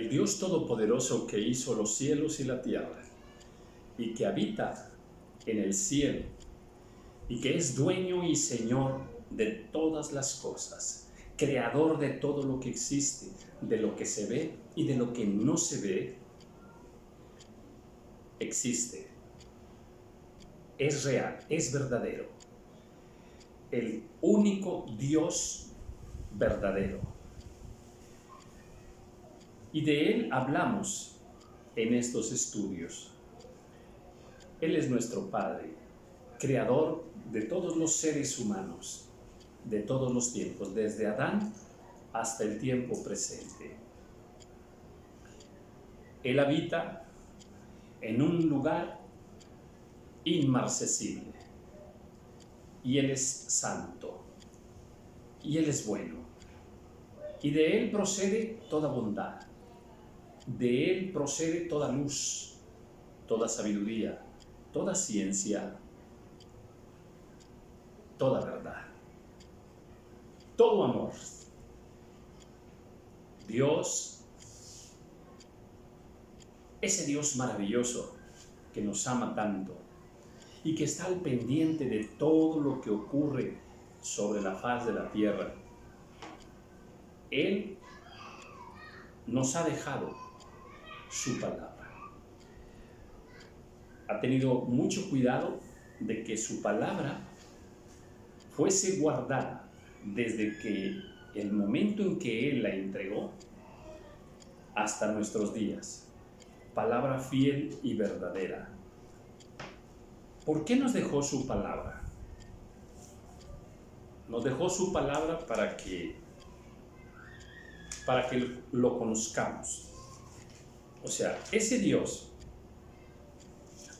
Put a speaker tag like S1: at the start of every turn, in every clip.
S1: el Dios Todopoderoso que hizo los cielos y la tierra, y que habita en el cielo, y que es dueño y señor de todas las cosas, creador de todo lo que existe, de lo que se ve y de lo que no se ve, existe, es real, es verdadero, el único Dios verdadero. Y de Él hablamos en estos estudios. Él es nuestro Padre, creador de todos los seres humanos, de todos los tiempos, desde Adán hasta el tiempo presente. Él habita en un lugar inmarcesible, y Él es santo, y Él es bueno, y de Él procede toda bondad, de Él procede toda luz, toda sabiduría, toda ciencia, toda verdad, todo amor. Dios, ese Dios maravilloso que nos ama tanto y que está al pendiente de todo lo que ocurre sobre la faz de la tierra, Él nos ha dejado su palabra. Ha tenido mucho cuidado de que su palabra fuese guardada desde que el momento en que Él la entregó hasta nuestros días. Palabra fiel y verdadera. ¿Por qué nos dejó su palabra? Nos dejó su palabra para que lo conozcamos. O sea, ese Dios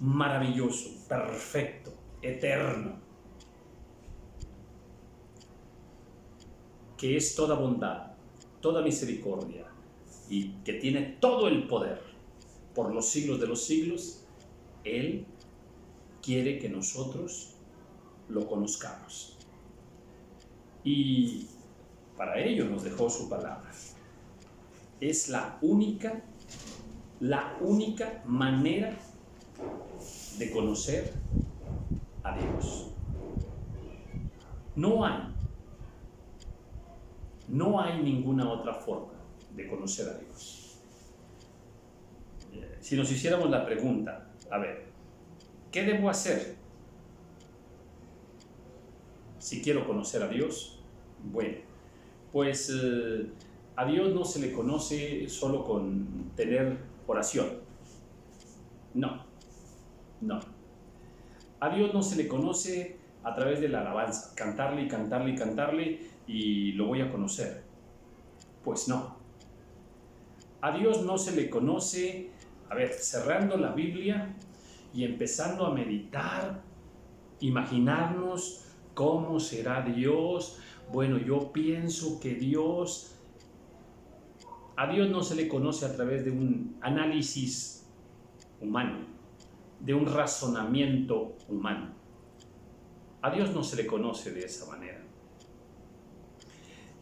S1: maravilloso, perfecto, eterno, que es toda bondad, toda misericordia y que tiene todo el poder por los siglos de los siglos, Él quiere que nosotros lo conozcamos. Y para ello nos dejó su palabra. Es la única manera de conocer a Dios. No hay ninguna otra forma de conocer a Dios. Si nos hiciéramos la pregunta, a ver, ¿qué debo hacer si quiero conocer a Dios? Bueno, pues a Dios no se le conoce solo con tener oración. No. A Dios no se le conoce a través de la alabanza, cantarle y cantarle y cantarle y lo voy a conocer. Pues no. A Dios no se le conoce, cerrando la Biblia y empezando a meditar, imaginarnos cómo será Dios. Bueno, yo pienso que a Dios no se le conoce a través de un análisis humano, de un razonamiento humano. A Dios no se le conoce de esa manera.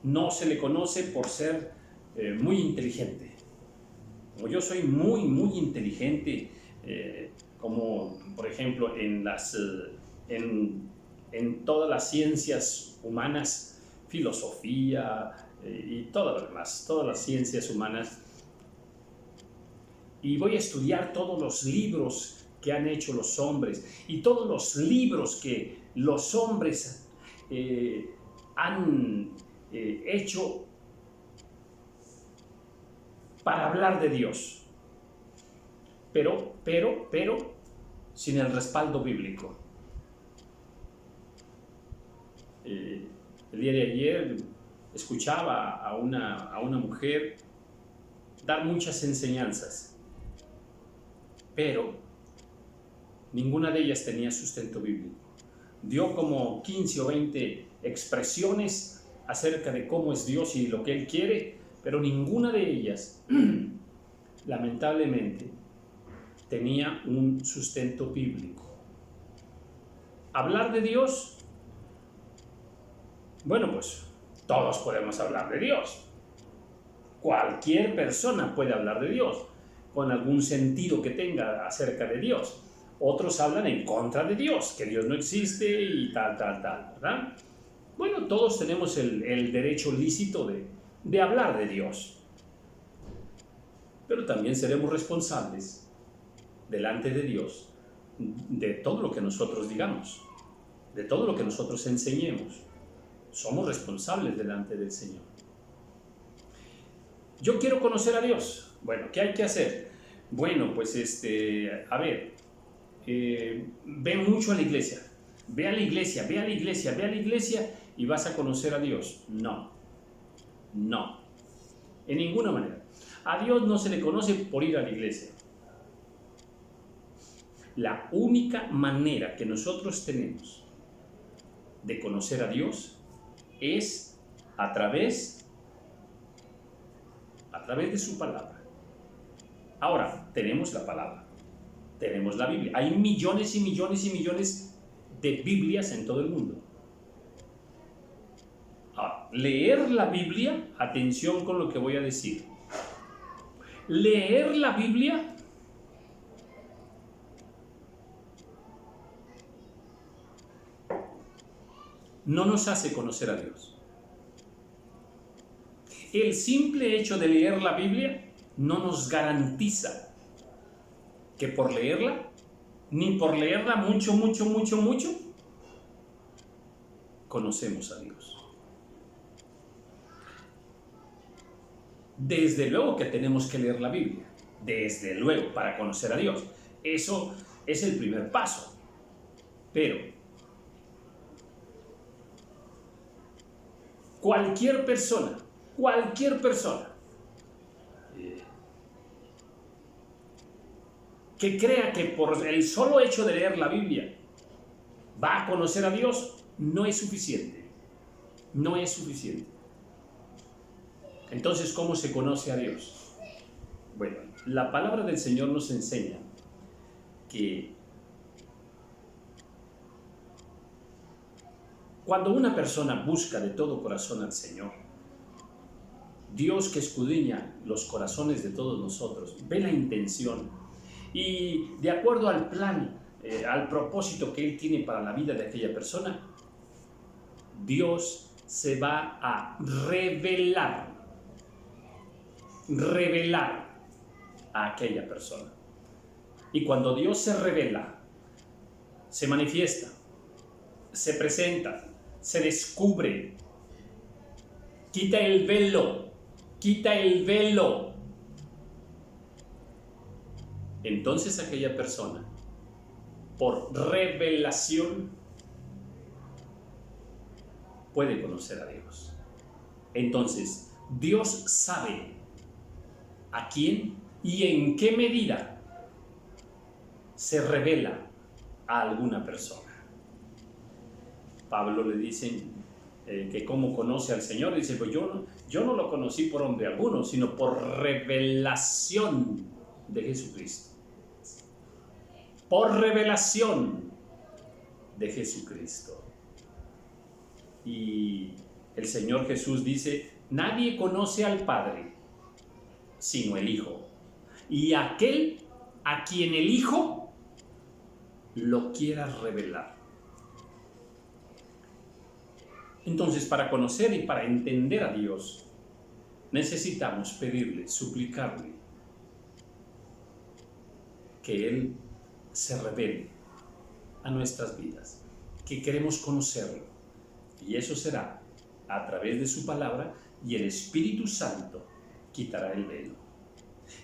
S1: No se le conoce por ser muy inteligente. Como yo soy muy, muy inteligente, como por ejemplo en todas las ciencias humanas, filosofía y todo lo demás, todas las ciencias humanas, y voy a estudiar todos los libros que han hecho los hombres y todos los libros que los hombres han hecho para hablar de Dios, pero sin el respaldo bíblico. El día de ayer escuchaba a una mujer dar muchas enseñanzas, pero ninguna de ellas tenía sustento bíblico. Dio como 15 o 20 expresiones acerca de cómo es Dios y lo que Él quiere, pero ninguna de ellas, lamentablemente, tenía un sustento bíblico. Hablar de Dios, bueno, pues todos podemos hablar de Dios. Cualquier persona puede hablar de Dios, con algún sentido que tenga acerca de Dios. Otros hablan en contra de Dios, que Dios no existe y tal, ¿verdad? Bueno, todos tenemos el derecho lícito de hablar de Dios. Pero también seremos responsables delante de Dios de todo lo que nosotros digamos, de todo lo que nosotros enseñemos. Somos responsables delante del Señor. Yo quiero conocer a Dios. Bueno, ¿qué hay que hacer? Bueno, pues ve mucho a la iglesia. Ve a la iglesia, ve a la iglesia, ve a la iglesia y vas a conocer a Dios. No, en ninguna manera. A Dios no se le conoce por ir a la iglesia. La única manera que nosotros tenemos de conocer a Dios es a través de su palabra. Ahora, tenemos la palabra, tenemos la Biblia. Hay millones y millones y millones de Biblias en todo el mundo. Ahora, leer la Biblia, atención con lo que voy a decir. Leer la Biblia no nos hace conocer a Dios. El simple hecho de leer la Biblia no nos garantiza que por leerla, ni por leerla mucho, conocemos a Dios. Desde luego que tenemos que leer la Biblia, desde luego, para conocer a Dios. Eso es el primer paso. Pero cualquier persona que crea que por el solo hecho de leer la Biblia va a conocer a Dios, no es suficiente. No es suficiente. Entonces, ¿cómo se conoce a Dios? Bueno, la palabra del Señor nos enseña que cuando una persona busca de todo corazón al Señor, Dios, que escudriña los corazones de todos nosotros, ve la intención y de acuerdo al plan, al propósito que Él tiene para la vida de aquella persona, Dios se va a revelar a aquella persona. Y cuando Dios se revela, se manifiesta, se presenta, se descubre, quita el velo, entonces aquella persona, por revelación, puede conocer a Dios. Entonces, Dios sabe a quién y en qué medida se revela a alguna persona. Pablo le dicen que cómo conoce al Señor. Dice, pues yo no lo conocí por hombre alguno, sino por revelación de Jesucristo. Por revelación de Jesucristo. Y el Señor Jesús dice, nadie conoce al Padre sino el Hijo. Y aquel a quien el Hijo lo quiera revelar. Entonces, para conocer y para entender a Dios, necesitamos pedirle, suplicarle, que Él se revele a nuestras vidas, que queremos conocerlo. Y eso será a través de su palabra, y el Espíritu Santo quitará el velo.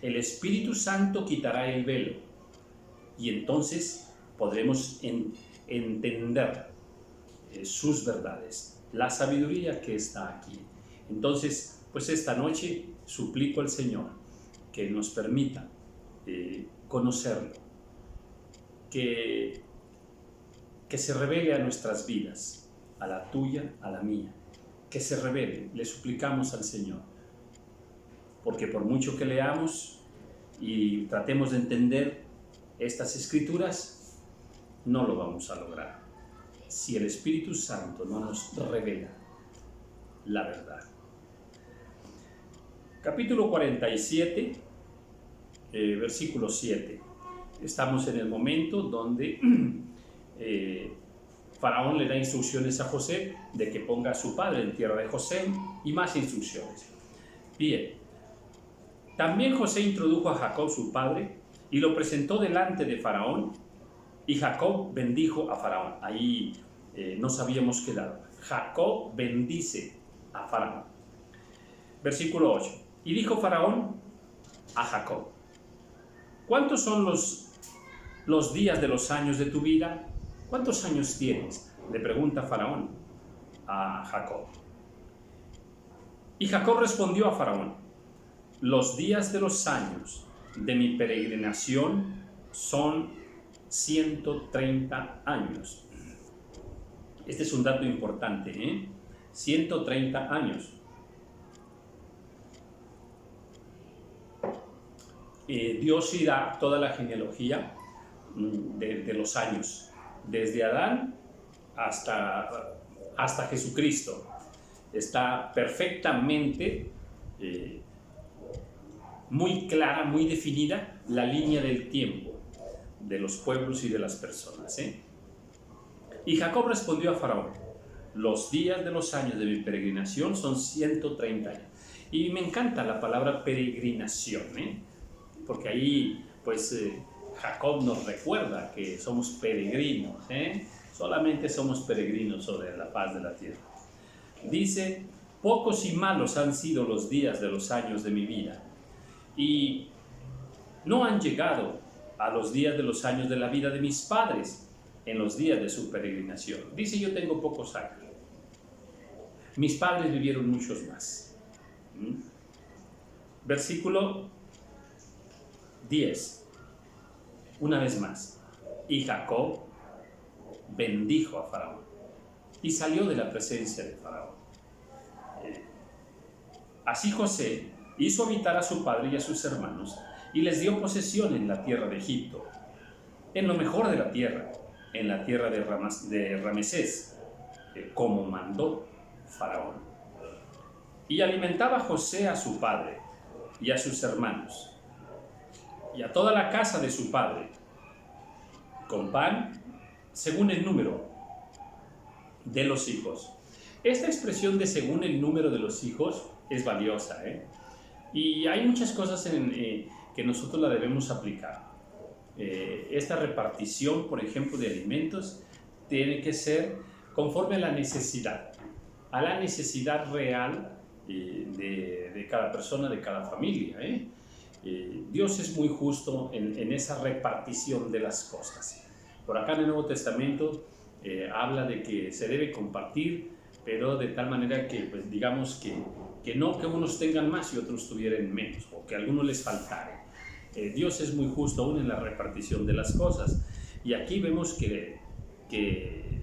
S1: El Espíritu Santo quitará el velo. Y entonces podremos entender sus verdades, la sabiduría que está aquí. Entonces, pues esta noche suplico al Señor que nos permita conocerlo, que se revele a nuestras vidas, a la tuya, a la mía, que se revele, le suplicamos al Señor, porque por mucho que leamos y tratemos de entender estas escrituras, no lo vamos a lograr si el Espíritu Santo no nos revela la verdad. Capítulo 47, versículo 7. Estamos en el momento donde Faraón le da instrucciones a José de que ponga a su padre en tierra de José y más instrucciones. Bien, también José introdujo a Jacob su padre y lo presentó delante de Faraón, y Jacob bendijo a Faraón. Ahí nos habíamos quedado. Jacob bendice a Faraón. Versículo 8. Y dijo Faraón a Jacob: ¿cuántos son los días de los años de tu vida? ¿Cuántos años tienes?, le pregunta Faraón a Jacob. Y Jacob respondió a Faraón: los días de los años de mi peregrinación son 130 años. Este es un dato importante, 130 años. Dios irá toda la genealogía de los años, desde Adán hasta Jesucristo. Está perfectamente muy clara, muy definida la línea del tiempo de los pueblos y de las personas. Y Jacob respondió a Faraón: los días de los años de mi peregrinación son 130 años. Y me encanta la palabra peregrinación, porque ahí pues Jacob nos recuerda que somos peregrinos, solamente somos peregrinos sobre la faz de la tierra. Dice: pocos y malos han sido los días de los años de mi vida, y no han llegado a los días de los años de la vida de mis padres en los días de su peregrinación. Dice: yo tengo pocos años, mis padres vivieron muchos más. Versículo 10, una vez más. Y Jacob bendijo a Faraón y salió de la presencia de Faraón. Así José hizo habitar a su padre y a sus hermanos, y les dio posesión en la tierra de Egipto, en lo mejor de la tierra, en la tierra de Ramesés, como mandó Faraón. Y alimentaba José a su padre y a sus hermanos, y a toda la casa de su padre, con pan según el número de los hijos. Esta expresión de según el número de los hijos es valiosa, y hay muchas cosas que nosotros la debemos aplicar. Esta repartición, por ejemplo, de alimentos tiene que ser conforme a la necesidad real de cada persona, de cada familia. Dios es muy justo en esa repartición de las cosas. Por acá en el Nuevo Testamento habla de que se debe compartir, pero de tal manera que, pues, digamos que no que unos tengan más y otros tuvieran menos, o que a algunos les faltare. Dios es muy justo aún en la repartición de las cosas. Y aquí vemos que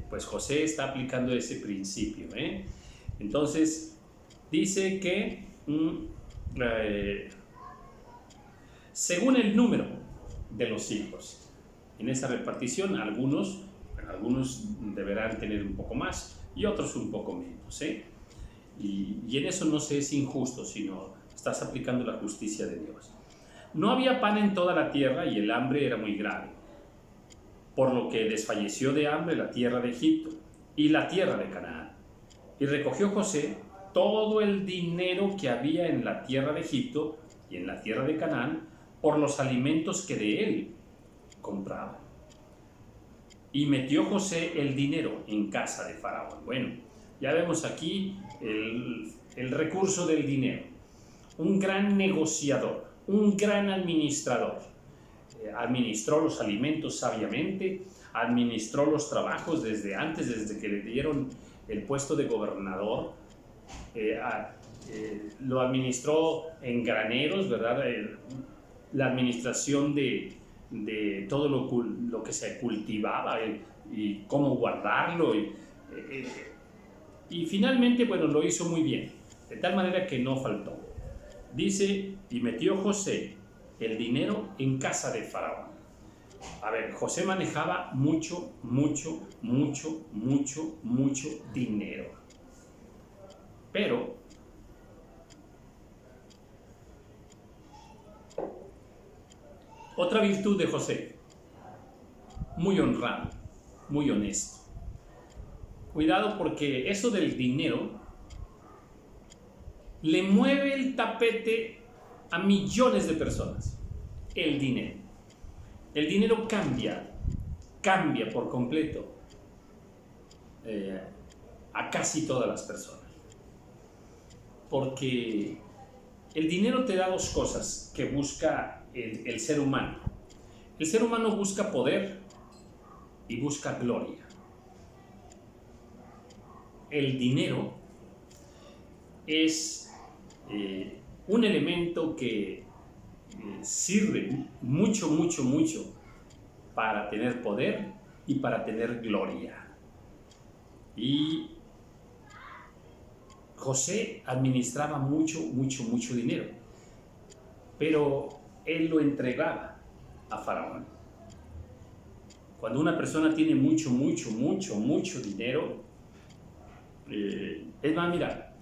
S1: pues José está aplicando ese principio. Entonces, dice que según el número de los hijos, en esa repartición algunos deberán tener un poco más y otros un poco menos. Y en eso no se es injusto, sino estás aplicando la justicia de Dios. No había pan en toda la tierra y el hambre era muy grave, por lo que desfalleció de hambre la tierra de Egipto y la tierra de Canaán. Y recogió José todo el dinero que había en la tierra de Egipto y en la tierra de Canaán por los alimentos que de él compraban. Y metió José el dinero en casa de Faraón. Bueno, ya vemos aquí el recurso del dinero. Un gran negociador, un gran administrador. Administró los alimentos sabiamente, administró los trabajos desde antes, desde que le dieron el puesto de gobernador. Lo administró en graneros, ¿verdad? La administración de todo lo que se cultivaba y cómo guardarlo. Y finalmente, bueno, lo hizo muy bien, de tal manera que no faltó. Dice: y metió José el dinero en casa de Faraón. A ver, José manejaba mucho dinero. Pero Otra virtud de José, muy honrado, muy honesto. Cuidado porque eso del dinero le mueve el tapete a millones de personas. El dinero. El dinero cambia por completo a casi todas las personas. Porque el dinero te da dos cosas que busca el ser humano. El ser humano busca poder y busca gloria. El dinero es un elemento que sirve mucho para tener poder y para tener gloria. Y José administraba mucho dinero, pero él lo entregaba a Faraón. Cuando una persona tiene mucho dinero, es más, mira,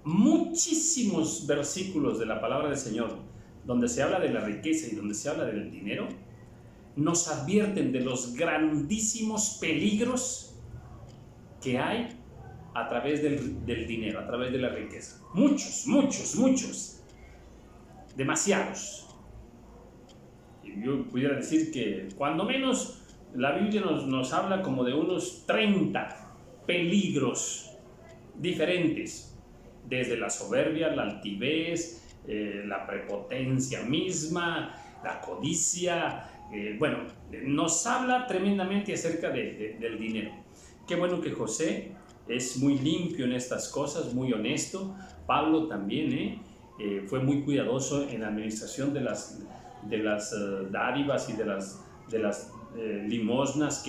S1: muchísimos versículos de la palabra del Señor donde se habla de la riqueza y donde se habla del dinero nos advierten de los grandísimos peligros que hay a través del dinero, a través de la riqueza. Muchos, demasiados. Yo pudiera decir que cuando menos la Biblia nos habla como de unos 30 peligros diferentes, desde la soberbia, la altivez, la prepotencia misma, la codicia. Bueno, nos habla tremendamente acerca del dinero. Qué bueno que José es muy limpio en estas cosas, muy honesto. Pablo también fue muy cuidadoso en la administración de las dádivas y de las limosnas,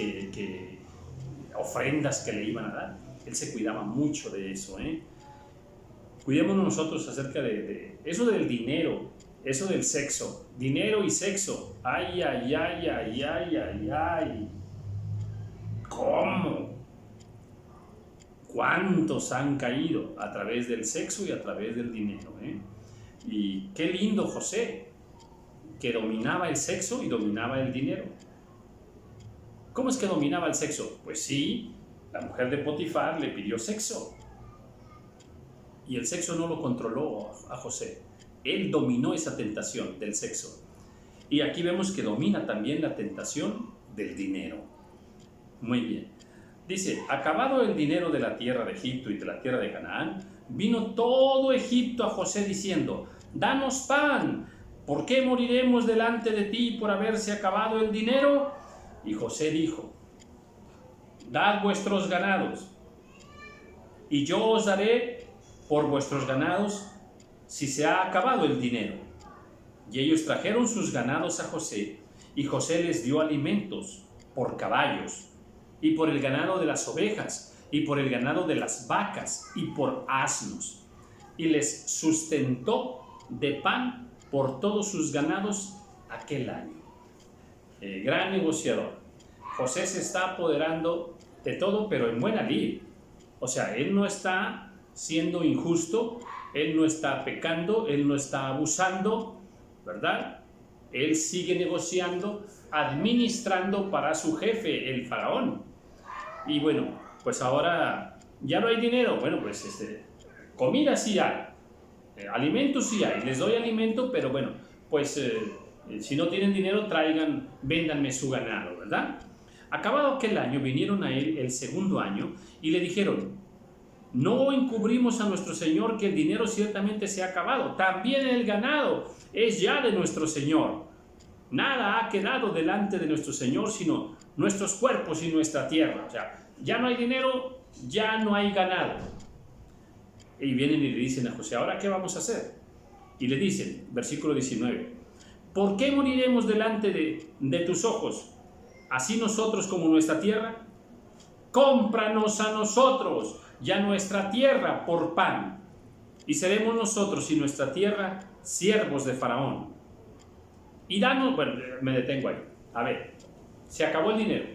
S1: ofrendas que le iban a dar. Él se cuidaba mucho de eso. Cuidémonos nosotros acerca de eso del dinero, eso del sexo. Dinero y sexo. Ay. ¿Cómo? ¿Cuántos han caído a través del sexo y a través del dinero? Y qué lindo José, que dominaba el sexo y dominaba el dinero. ¿Cómo es que dominaba el sexo? Pues sí, la mujer de Potifar le pidió sexo. Y el sexo no lo controló a José. Él dominó esa tentación del sexo. Y aquí vemos que domina también la tentación del dinero. Muy bien. Dice, acabado el dinero de la tierra de Egipto y de la tierra de Canaán, vino todo Egipto a José diciendo, danos pan, ¿por qué moriremos delante de ti por haberse acabado el dinero? Y José dijo, dad vuestros ganados, y yo os daré por vuestros ganados si se ha acabado el dinero. Y ellos trajeron sus ganados a José, y José les dio alimentos por caballos, y por el ganado de las ovejas, y por el ganado de las vacas, y por asnos, y les sustentó de pan por todos sus ganados aquel año. Gran negociador. José se está apoderando de todo, pero en buena lid. O sea, él no está siendo injusto, él no está pecando, él no está abusando, ¿verdad? Él sigue negociando, administrando para su jefe, el faraón. Y bueno, pues ahora ya no hay dinero. Bueno, pues comida sí hay, alimentos sí hay, les doy alimento, pero bueno, pues si no tienen dinero, véndanme su ganado, ¿verdad? Acabado aquel año, vinieron a él el segundo año y le dijeron, no encubrimos a nuestro señor que el dinero ciertamente se ha acabado, también el ganado es ya de nuestro señor. Nada ha quedado delante de nuestro señor sino nuestros cuerpos y nuestra tierra. O sea, ya no hay dinero, ya no hay ganado. Y vienen y le dicen a José, ¿ahora qué vamos a hacer? Y le dicen, versículo 19, ¿por qué moriremos delante de tus ojos? Así nosotros como nuestra tierra, cómpranos a nosotros ya nuestra tierra por pan, y seremos nosotros y nuestra tierra siervos de Faraón. Y danos, bueno, me detengo ahí. A ver, se acabó el dinero.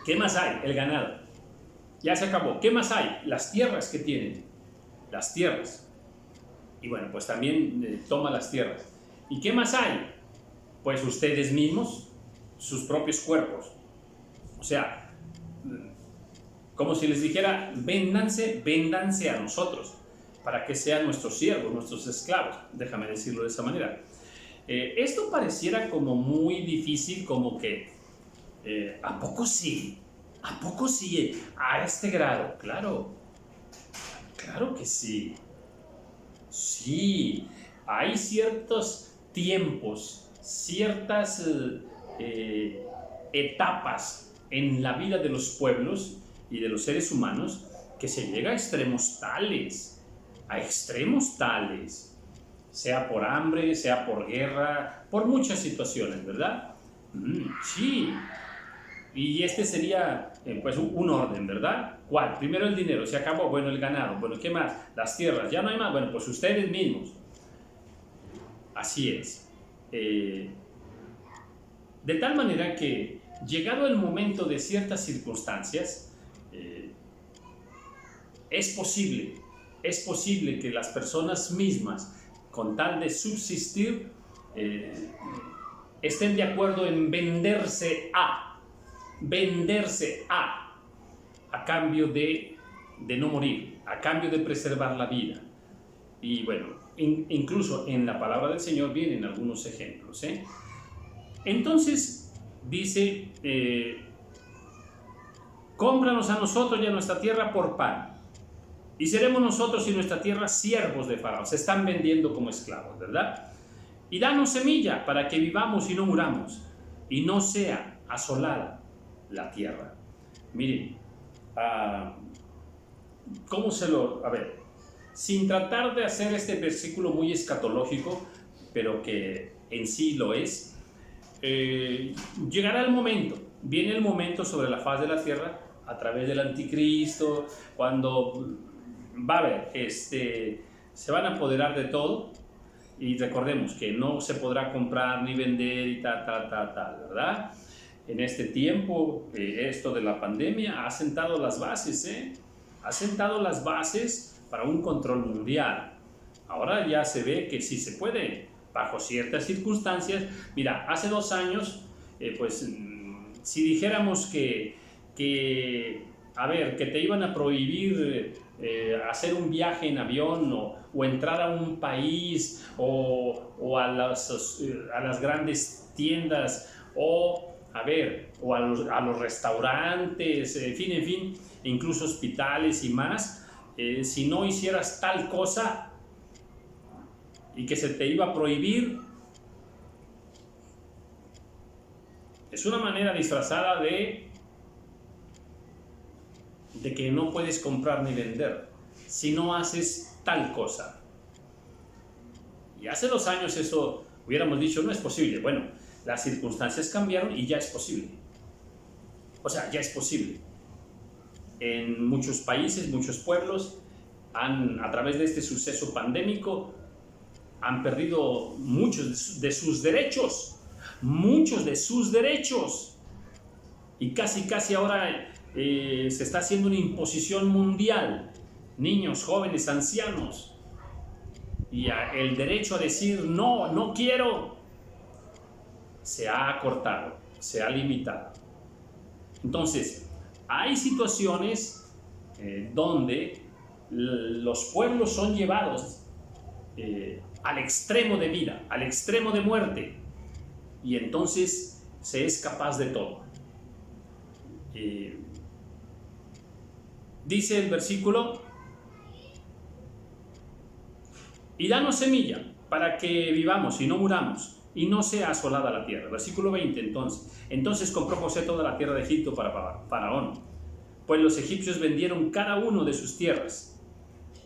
S1: ¿Qué más hay? El ganado. Ya se acabó. ¿Qué más hay? Las tierras que tienen. Las tierras. Y bueno, pues también toma las tierras. ¿Y qué más hay? Pues ustedes mismos, sus propios cuerpos. O sea, como si les dijera, véndanse a nosotros, para que sean nuestros siervos, nuestros esclavos. Déjame decirlo de esa manera. Esto pareciera como muy difícil, como que, ¿a poco sí? ¿A poco sí? A este grado. Claro que sí. Sí, hay ciertos tiempos, ciertas etapas en la vida de los pueblos y de los seres humanos que se llega a extremos tales, sea por hambre, sea por guerra, por muchas situaciones, ¿verdad? Sí, y este sería pues un orden, ¿verdad? ¿Cuál? Primero el dinero, se acabó, bueno, el ganado, bueno, ¿qué más? Las tierras, ya no hay más, bueno, pues ustedes mismos. Así es. De tal manera que, llegado el momento de ciertas circunstancias, es posible que las personas mismas, con tal de subsistir, estén de acuerdo en venderse a cambio de no morir, a cambio de preservar la vida. Y bueno, incluso en la palabra del Señor vienen algunos ejemplos. Entonces dice, cómpranos a nosotros y a nuestra tierra por pan, y seremos nosotros y nuestra tierra siervos de Faraón. Se están vendiendo como esclavos, ¿verdad? Y danos semilla para que vivamos y no muramos, y no sea asolada la tierra. Miren, ¿cómo se lo...? A ver, sin tratar de hacer este versículo muy escatológico, pero que en sí lo es, llegará el momento, viene el momento sobre la faz de la tierra, a través del anticristo, cuando va a haber, se van a apoderar de todo, y recordemos que no se podrá comprar ni vender y tal, ¿verdad? En este tiempo, esto de la pandemia ha sentado las bases, ha sentado las bases para un control mundial. Ahora ya se ve que sí se puede, bajo ciertas circunstancias. Mira, hace 2 años, pues si dijéramos que te iban a prohibir hacer un viaje en avión o entrar a un país o a las grandes tiendas o a los restaurantes, en fin, incluso hospitales y más, si no hicieras tal cosa y que se te iba a prohibir, es una manera disfrazada de que no puedes comprar ni vender si no haces tal cosa. Y hace 2 años eso hubiéramos dicho, no es posible. Bueno, las circunstancias cambiaron y ya es posible. O sea, ya es posible. En muchos países, muchos pueblos, a través de este suceso pandémico, han perdido muchos de sus derechos. Y casi ahora se está haciendo una imposición mundial. Niños, jóvenes, ancianos. Y el derecho a decir no quiero, se ha acortado, se ha limitado. Entonces, hay situaciones donde los pueblos son llevados al extremo de vida, al extremo de muerte, y entonces se es capaz de todo. Dice el versículo, y danos semilla para que vivamos y no muramos, y no sea asolada la tierra. Versículo 20, entonces compró José toda la tierra de Egipto para Faraón, pues los egipcios vendieron cada uno de sus tierras,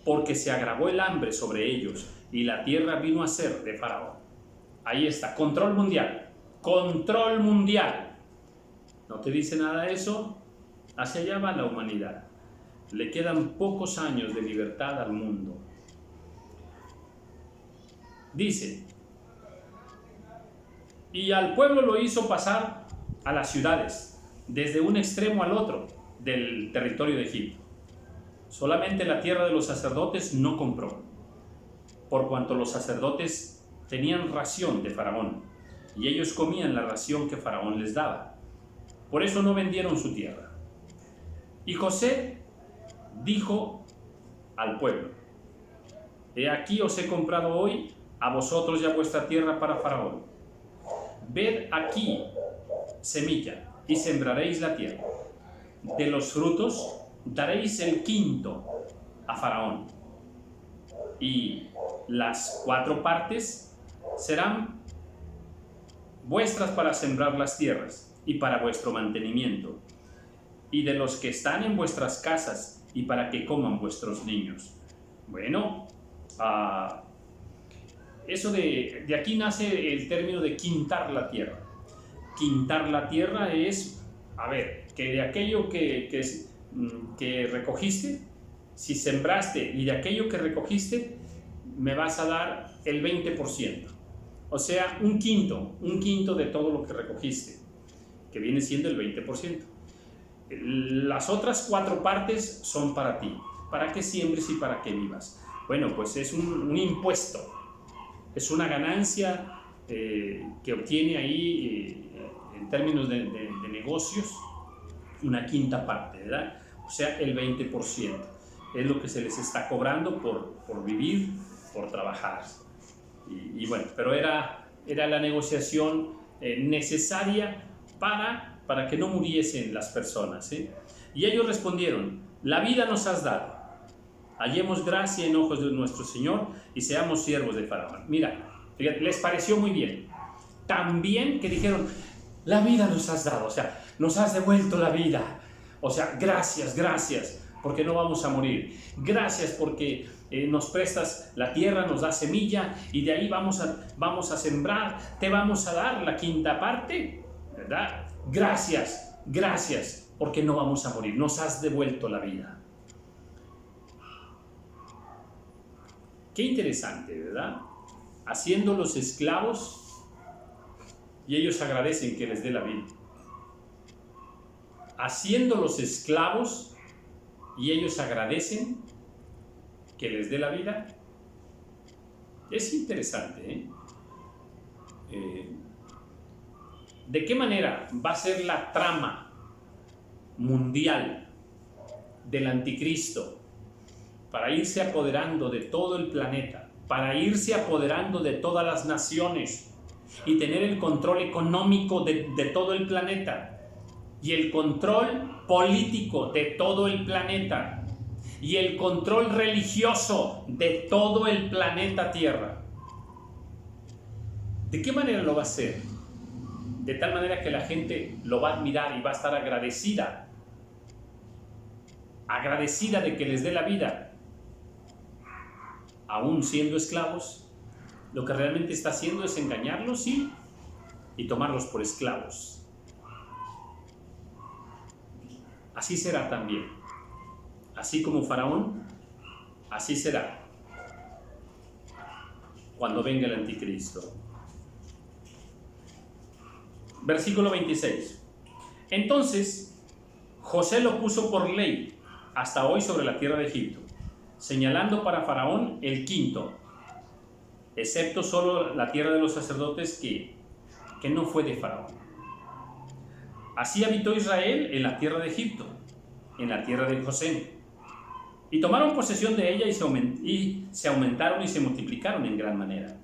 S1: porque se agravó el hambre sobre ellos, y la tierra vino a ser de Faraón. Ahí está, control mundial. ¿No te dice nada eso? Hacia allá va la humanidad. Le quedan pocos años de libertad al mundo. Dice, y al pueblo lo hizo pasar a las ciudades, desde un extremo al otro del territorio de Egipto. Solamente la tierra de los sacerdotes no compró. por cuanto los sacerdotes tenían ración de Faraón, y ellos comían la ración que Faraón les daba. Por eso no vendieron su tierra. Y José dijo al pueblo: he aquí os he comprado hoy a vosotros y a vuestra tierra para Faraón. Ved aquí semilla y sembraréis la tierra. De los frutos daréis el quinto a Faraón. Y las 4 partes serán vuestras para sembrar las tierras y para vuestro mantenimiento, y de los que están en vuestras casas y para que coman vuestros niños. Bueno, eso de aquí nace el término de quintar la tierra. Quintar la tierra es, que de aquello que recogiste, si sembraste y de aquello que recogiste, me vas a dar el 20%. O sea, un quinto de todo lo que recogiste, que viene siendo el 20%. Las otras 4 partes son para ti, para que siembres y para que vivas. Bueno, pues es un impuesto, es una ganancia que obtiene ahí, en términos de negocios, una quinta parte, ¿verdad? O sea, el 20% es lo que se les está cobrando por vivir, por trabajar. Y bueno, pero era la negociación necesaria para que no muriesen las personas, ¿eh? Y ellos respondieron: la vida nos has dado, hallemos gracia en ojos de nuestro Señor y seamos siervos de Faraón. Mira, fíjate, les pareció muy bien. También que dijeron: la vida nos has dado, o sea, nos has devuelto la vida. O sea, gracias, porque no vamos a morir. Gracias porque nos prestas la tierra, nos da semilla y de ahí vamos a sembrar, te vamos a dar la quinta parte, ¿verdad? Gracias, porque no vamos a morir, nos has devuelto la vida. Qué interesante, ¿verdad? Haciéndolos esclavos y ellos agradecen que les dé la vida. Haciéndolos esclavos y ellos agradecen que les dé la vida. Es interesante, ¿eh? ¿De qué manera va a ser la trama mundial del anticristo para irse apoderando de todo el planeta, para irse apoderando de todas las naciones y tener el control económico de todo el planeta y el control político de todo el planeta y el control religioso de todo el planeta Tierra? ¿De qué manera lo va a hacer? De tal manera que la gente lo va a admirar y va a estar agradecida de que les dé la vida, aún siendo esclavos. Lo que realmente está haciendo es engañarlos y tomarlos por esclavos. Así será también. Así como Faraón, así será cuando venga el anticristo. Versículo 26. Entonces José lo puso por ley hasta hoy sobre la tierra de Egipto, señalando para Faraón el quinto, excepto solo la tierra de los sacerdotes que no fue de Faraón. Así habitó Israel en la tierra de Egipto, en la tierra de José, y tomaron posesión de ella y se aumentaron y se multiplicaron en gran manera.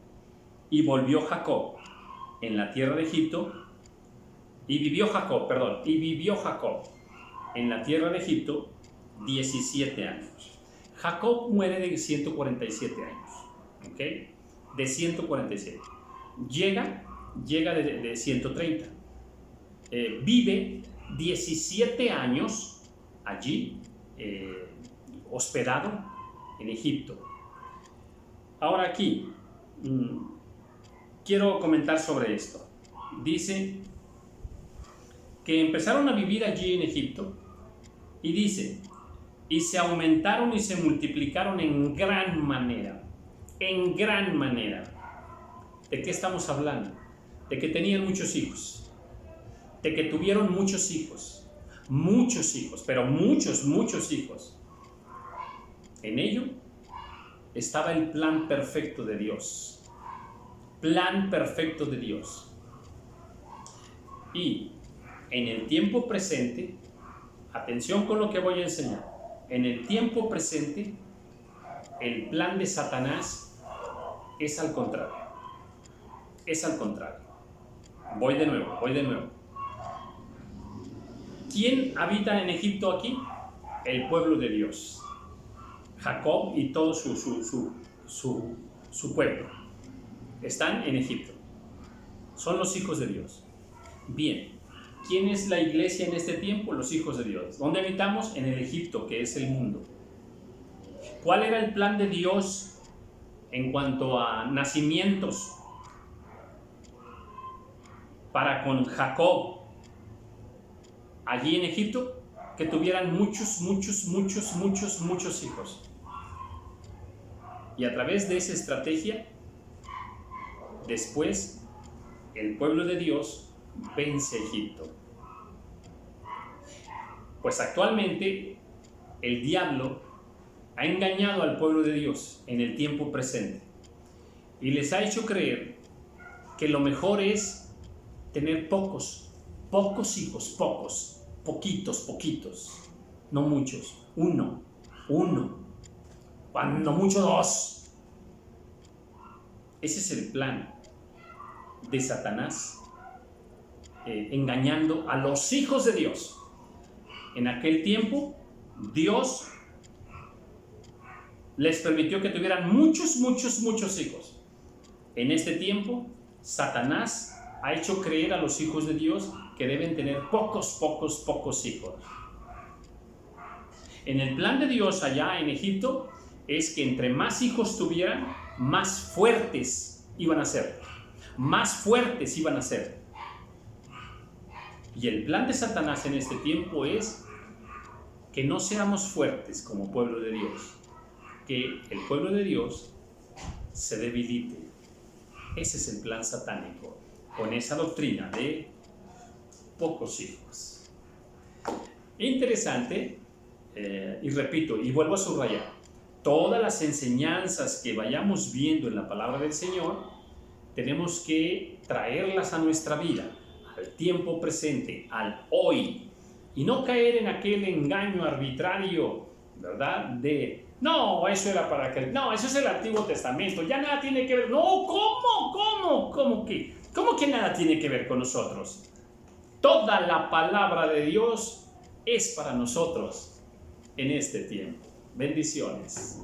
S1: Y volvió Jacob en la tierra de Egipto, y vivió Jacob en la tierra de Egipto 17 años. Jacob muere de 147 años, ¿ok? De 147. Llega de 130. Vive 17 años allí, hospedado en Egipto. Ahora aquí, quiero comentar sobre esto. Dice que empezaron a vivir allí en Egipto y dice: y se aumentaron y se multiplicaron en gran manera. En gran manera. ¿De qué estamos hablando? De que tenían muchos hijos. De que tuvieron muchos hijos. Muchos hijos, pero muchos hijos. En ello estaba el plan perfecto de Dios. Plan perfecto de Dios. Y en el tiempo presente, atención con lo que voy a enseñar, en el tiempo presente, el plan de Satanás es al contrario. Es al contrario. Voy de nuevo. ¿Quién habita en Egipto aquí? El pueblo de Dios. Jacob y todo su pueblo. Están en Egipto. Son los hijos de Dios. Bien. ¿Quién es la iglesia en este tiempo? Los hijos de Dios. ¿Dónde habitamos? En el Egipto, que es el mundo. ¿Cuál era el plan de Dios en cuanto a nacimientos para con Jacob allí en Egipto? Que tuvieran muchos hijos. Y a través de esa estrategia, después el pueblo de Dios vence a Egipto. Pues actualmente el diablo ha engañado al pueblo de Dios en el tiempo presente y les ha hecho creer que lo mejor es tener pocos hijos, poquitos, no muchos, uno, cuando mucho 2. Ese es el plan de Satanás, engañando a los hijos de Dios. En aquel tiempo, Dios les permitió que tuvieran muchos hijos. En este tiempo, Satanás ha hecho creer a los hijos de Dios que deben tener pocos hijos. En el plan de Dios allá en Egipto es que entre más hijos tuvieran, más fuertes iban a ser. Y el plan de Satanás en este tiempo es que no seamos fuertes como pueblo de Dios, que el pueblo de Dios se debilite. Ese es el plan satánico, con esa doctrina de pocos hijos. Interesante, y repito, y vuelvo a subrayar, todas las enseñanzas que vayamos viendo en la palabra del Señor, tenemos que traerlas a nuestra vida, al tiempo presente, al hoy, y no caer en aquel engaño arbitrario, ¿verdad? De, no, eso era para que, no, eso es el Antiguo Testamento, ya nada tiene que ver. No, ¿cómo que nada tiene que ver con nosotros? Toda la palabra de Dios es para nosotros en este tiempo. Bendiciones.